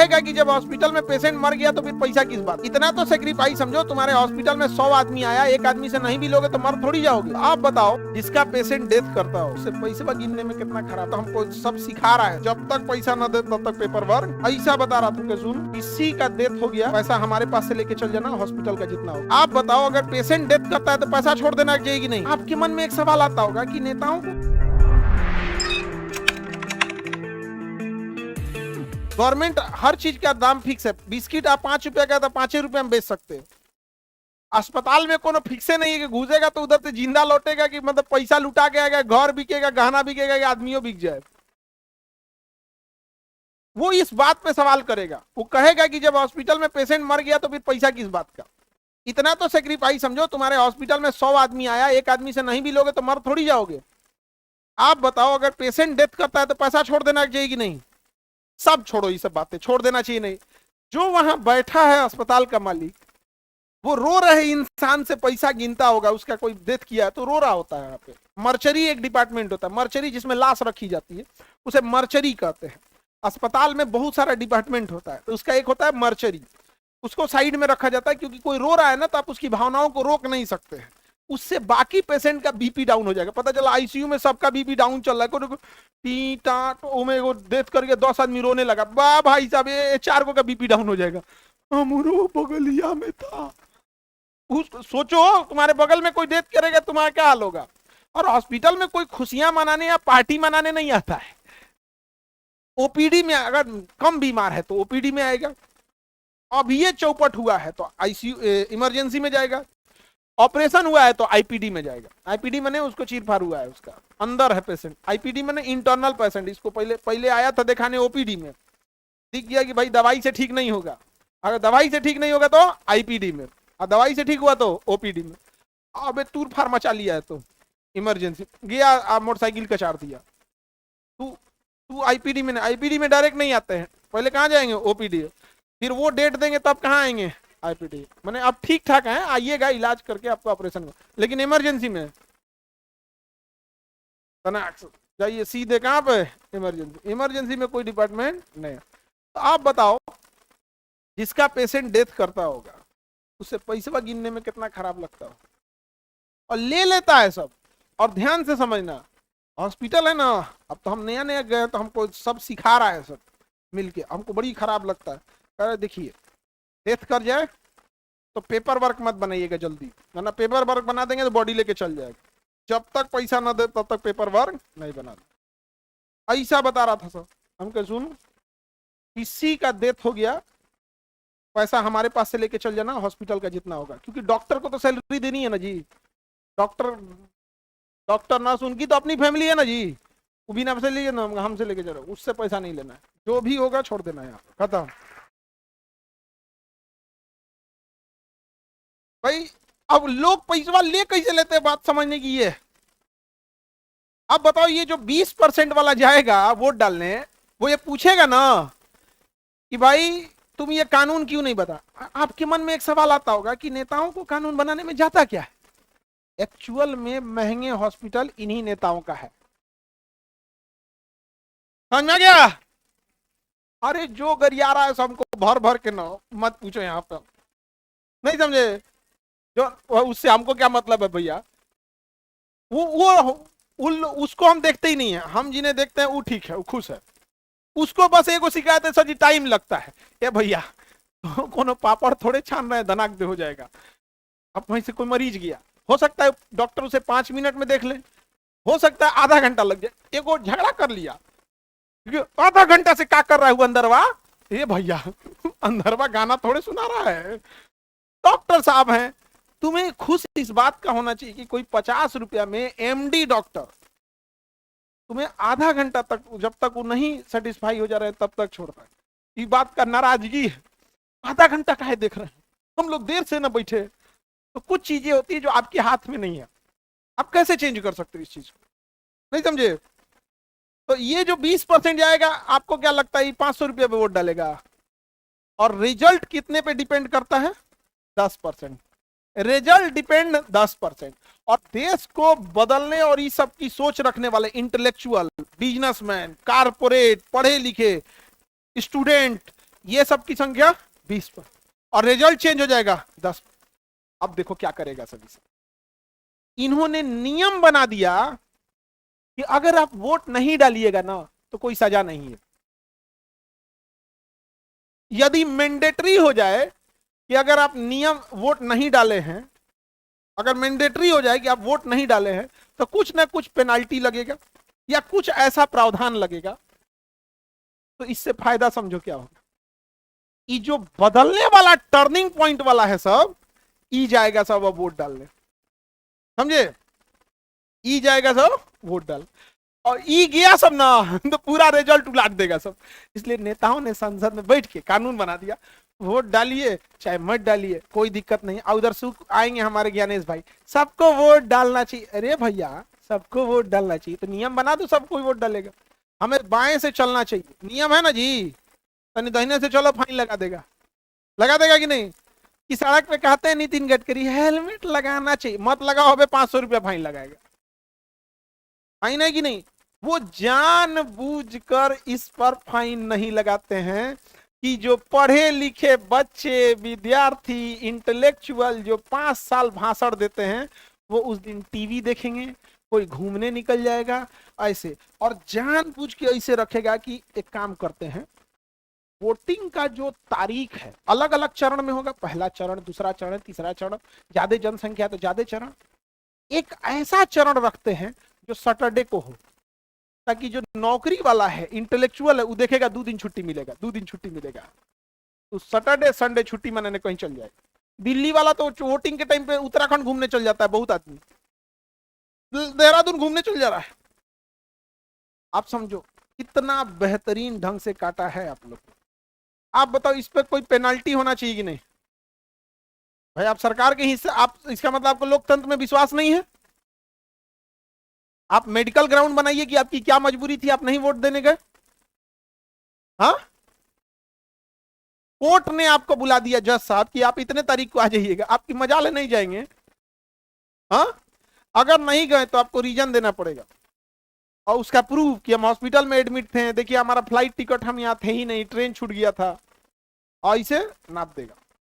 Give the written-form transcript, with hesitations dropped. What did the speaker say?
कहेगा कि जब हॉस्पिटल में पेशेंट मर गया तो फिर पैसा किस बात। इतना तो सेक्रीफाइस समझो, तुम्हारे हॉस्पिटल में 100 आदमी आया, एक आदमी से नहीं भी लोगे तो मर थोड़ी जाओगे। आप बताओ, जिसका पेशेंट डेथ करता हो उससे पैसा गिनने में कितना खराब। तो हमको सब सिखा रहा है, जब तक पैसा न दे तब तक पेपर वर्क। ऐसा बता रहा था, सुन, किसी का डेथ हो गया पैसा हमारे पास से लेके चल जाना, हॉस्पिटल का जितना हो। आप बताओ, अगर पेशेंट डेथ करता है तो पैसा छोड़ देना चाहिए कि नहीं। आपके मन में एक सवाल आता होगा कि नेताओं को, गवर्नमेंट हर चीज का दाम फिक्स है। बिस्किट आप 5 रुपया का तो 5 रुपया में बेच सकते हो। अस्पताल में कोनो फिक्से नहीं है कि घुसेगा तो उधर से जिंदा लौटेगा, कि मतलब पैसा लुटा के आएगा, घर बिकेगा, गहना बिकेगा, या आदमियों बिक जाए। वो इस बात पे सवाल करेगा, वो कहेगा कि जब हॉस्पिटल में पेशेंट मर गया तो फिर पैसा किस बात का। इतना तो सेक्रीफाइस समझो, तुम्हारे हॉस्पिटल में 100 आदमी आया, एक आदमी से नहीं भी लोगे तो मर थोड़ी जाओगे। आप बताओ, अगर पेशेंट डेथ करता है तो पैसा छोड़ देना चाहिए कि नहीं। सब छोड़ो, ये सब बातें छोड़ देना चाहिए नहीं। जो वहां बैठा है अस्पताल का मालिक, वो रो रहे इंसान से पैसा गिनता होगा। उसका कोई डेथ किया है तो रो रहा होता है। यहाँ पे मर्चरी एक डिपार्टमेंट होता है, मर्चरी जिसमें लाश रखी जाती है, उसे मर्चरी कहते हैं। अस्पताल में बहुत सारा डिपार्टमेंट होता है, तो उसका एक होता है मर्चरी। उसको साइड में रखा जाता है, क्योंकि कोई रो रहा है ना, तो आप उसकी भावनाओं को रोक नहीं सकते हैं। उससे बाकी पेशेंट का बीपी डाउन हो जाएगा। पता चला आईसीयू में सबका बीपी डाउन चल रहा है, को डेथ करके 10 आदमी रोने लगा, वाह भाई साहब ये 4 को का बीपी डाउन हो जाएगा। हमरो बगलिया में था। सोचो, तुम्हारे बगल में कोई डेथ करेगा, तुम्हारा क्या हाल होगा। और हॉस्पिटल में कोई खुशियां मनाने या पार्टी मनाने नहीं आता है। ओपीडी में अगर कम बीमार है तो ओपीडी में आएगा। अब ये चौपट हुआ है तो आईसीयू इमरजेंसी में जाएगा। ऑपरेशन हुआ है तो आईपीडी में जाएगा। आईपीडी माने उसको चीरफाड़ हुआ है, उसका अंदर है पेशेंट। आईपीडी माने इंटरनल पेशेंट। इसको पहले आया था दिखाने ओपीडी में, दिख गया कि भाई दवाई से ठीक नहीं होगा। अगर दवाई से ठीक नहीं होगा तो आईपीडी में, और दवाई से ठीक हुआ तो ओपीडी में। अबे तूर फार मचा लिया है तो इमरजेंसी गया, मोटरसाइकिल कचाड़ दिया। तू आईपीडी में, आईपीडी में डायरेक्ट नहीं आते हैं, पहले कहाँ जाएंगे, ओपीडी। फिर वो डेट देंगे तब कहाँ आएंगे, आईपीडी। मैंने अब ठीक ठाक है, आइएगा इलाज करके आपका ऑपरेशन हो। लेकिन इमरजेंसी में जाइए सीधे कहाँ पे, इमरजेंसी। इमरजेंसी में कोई डिपार्टमेंट नहीं। तो आप बताओ, जिसका पेशेंट डेथ करता होगा उससे पैसा गिनने में कितना खराब लगता हो, और ले लेता है सब। और ध्यान से समझना, हॉस्पिटल है ना, अब तो हम नया नया गए तो हमको सब सिखा रहा है, सब मिलके हमको बड़ी खराब लगता है। अरे देखिए, डेथ कर जाए तो पेपर वर्क मत बनाइएगा जल्दी, वरना पेपर वर्क बना देंगे तो बॉडी लेके चल जाएगा। जब तक पैसा न दे तब तक पेपर वर्क नहीं बना दे। ऐसा बता रहा था सर। हम कह सुन, किसी का डेथ हो गया पैसा हमारे पास से लेके चल जाना, हॉस्पिटल का जितना होगा। क्योंकि डॉक्टर को तो सैलरी देनी है ना जी। डॉक्टर नर्स उनकी तो अपनी फैमिली है ना जी, वो भी हमसे लिए ना, हमसे लेके चलो, उससे पैसा नहीं लेना है। जो भी होगा छोड़ देना है, यहाँ खत्म भाई। अब लोग पैसा ले कैसे लेते हैं, बात समझने की ये। अब बताओ, ये जो 20% वाला जाएगा वोट डालने, वो ये पूछेगा ना कि भाई तुम ये कानून क्यों नहीं बता। आपके मन में एक सवाल आता होगा कि नेताओं को कानून बनाने में जाता क्या है। एक्चुअल में महंगे हॉस्पिटल इन्हीं नेताओं का है, समझ में आ गया। अरे जो गरिया रहा है सबको भर भर के ना, मत पूछो यहाँ पे, नहीं समझे। जो उससे हमको क्या मतलब है भैया, उसको हम देखते ही नहीं है। हम जिन्हें देखते हैं वो ठीक है, वो खुश है। उसको बस एक शिकायत है, सर जी टाइम लगता है। ए भैया, तो कोनो पापड़ थोड़े छान रहे हैं, धनाक दे हो जाएगा। अब वहीं से कोई मरीज गया, हो सकता है डॉक्टर उसे 5 मिनट में देख ले, हो सकता है आधा घंटा लग जाए। एक और झगड़ा कर लिया, क्योंकि आधा घंटा से क्या कर रहा है अंदरवा। ये भैया, अंदरवा गाना थोड़े सुना रहा है, डॉक्टर साहब हैं। तुम्हें खुश इस बात का होना चाहिए कि कोई 50 रुपया में एमडी डॉक्टर तुम्हें आधा घंटा तक, जब तक वो नहीं सेटिस्फाई हो जा रहे तब तक छोड़ता है। ये बात का नाराजगी है, आधा घंटा काहे देख रहे हैं, हम लोग देर से ना बैठे। तो कुछ चीजें होती है जो आपके हाथ में नहीं है, आप कैसे चेंज कर सकते हो इस चीज को, नहीं समझे। तो ये जो 20% जाएगा, आपको क्या लगता है 500 रुपया पे वोट डालेगा। और रिजल्ट कितने पे डिपेंड करता है, 10%। Result depend 10%। और देश को बदलने और इस सब की सोच रखने वाले इंटेलेक्चुअल, बिजनेसमैन, कारपोरेट, पढ़े लिखे, स्टूडेंट, ये सब की संख्या 20 पर, और रिजल्ट चेंज हो जाएगा 10 पर। अब देखो क्या करेगा सभी से, इन्होंने नियम बना दिया कि अगर आप वोट नहीं डालिएगा ना तो कोई सजा नहीं है। यदि मैंडेटरी हो जाए कि अगर आप नियम वोट नहीं डाले हैं, अगर मैंडेटरी हो जाए कि आप वोट नहीं डाले हैं, तो कुछ ना कुछ पेनाल्टी लगेगा या कुछ ऐसा प्रावधान लगेगा। तो इससे फायदा समझो क्या होगा, ये जो बदलने वाला टर्निंग पॉइंट वाला है सब, ई जाएगा सब अब वोट डालने, समझे, ई जाएगा सब वोट डाल, और ई गया सब ना तो पूरा रिजल्ट उलाट देगा सब। इसलिए नेताओं ने संसद में बैठ के कानून बना दिया, वोट डालिए चाहे मत डालिए कोई दिक्कत नहीं। और उधर सुख आएंगे हमारे ज्ञानेश भाई, सबको वोट डालना चाहिए। अरे भैया सबको वोट डालना चाहिए तो नियम बना दो, सबको वोट डालेगा। हमें बाएं से चलना चाहिए, नियम है ना जी, तनी दाहिने से चलो फाइन लगा देगा कि नहीं। कि सड़क पे कहते हैं नितिन गडकरी हेलमेट लगाना चाहिए, मत लगाओ, 500 रुपया फाइन लगाएगा, फाइन है कि नहीं। वो जानबूझकर इस पर फाइन नहीं लगाते हैं कि जो पढ़े लिखे बच्चे, विद्यार्थी, इंटेलेक्चुअल जो 5 साल भाषण देते हैं, वो उस दिन टीवी देखेंगे, कोई घूमने निकल जाएगा ऐसे, और जानबूझ के ऐसे रखेगा कि एक काम करते हैं, वोटिंग का जो तारीख है अलग अलग चरण में होगा, पहला चरण, दूसरा चरण, तीसरा चरण, ज्यादा जनसंख्या तो ज्यादा चरण। एक ऐसा चरण रखते हैं जो सैटरडे को हो, ताकि जो नौकरी वाला है, इंटेलेक्चुअल है, वो देखेगा 2 दिन छुट्टी मिलेगा, 2 दिन छुट्टी मिलेगा, तो सैटरडे संडे छुट्टी मनाने कहीं चल जाए। दिल्ली वाला तो वोटिंग के टाइम पे उत्तराखंड घूमने चल जाता है, बहुत आदमी देहरादून घूमने चल जा रहा है। आप समझो कितना बेहतरीन ढंग से काटा है आप लोग। आप बताओ इस पर कोई पेनाल्टी होना चाहिए कि नहीं भाई? आप सरकार के हिस्से, आप इसका मतलब आपको लोकतंत्र में विश्वास नहीं है। आप मेडिकल ग्राउंड बनाइए कि आपकी क्या मजबूरी थी, आप नहीं वोट देने गए। हाँ, कोर्ट ने आपको बुला दिया जज साहब कि आप इतने तारीख को आ जाइएगा, आपकी मजाले नहीं जाएंगे। हाँ, अगर नहीं गए तो आपको रीजन देना पड़ेगा, और उसका प्रूफ कि हम हॉस्पिटल में एडमिट थे, देखिए हमारा फ्लाइट टिकट हम यहाँ थे ही नहीं, ट्रेन छूट गया था, और इसे नाप देगा।